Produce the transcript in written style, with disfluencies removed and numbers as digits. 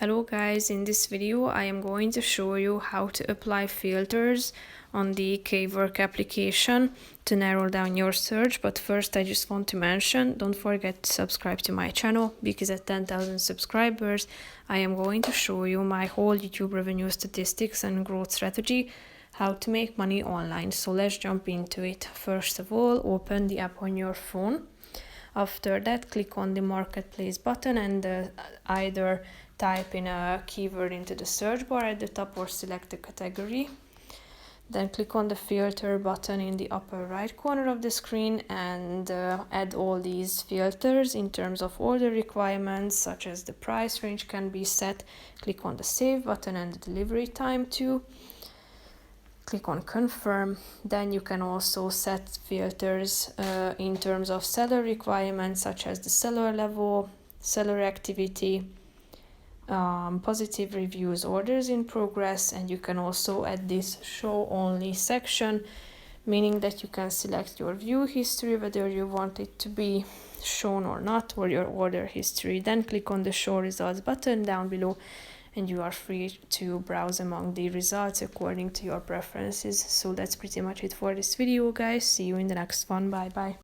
Hello guys, in this video I am going to show you how to apply filters on the Kwork application to narrow down your search. But first I just want to mention, don't forget to subscribe to my channel, because at 10,000 subscribers I am going to show you my whole YouTube revenue statistics and growth strategy, how to make money online. So let's jump into it. First of all, open the app on your phone. After that, click on the marketplace button and either type in a keyword into the search bar at the top or select a category. Then click on the filter button in the upper right corner of the screen and add all these filters in terms of order requirements, such as the price range can be set. Click on the save button and the delivery time too. Click on confirm. Then you can also set filters in terms of seller requirements, such as the seller level, seller activity, positive reviews, orders in progress, and you can also add this show only section, meaning that you can select your view history, whether you want it to be shown or not, or your order history. Then click on the show results button down below and you are free to browse among the results according to your preferences. So that's pretty much it for this video, guys. See you in the next one. Bye bye.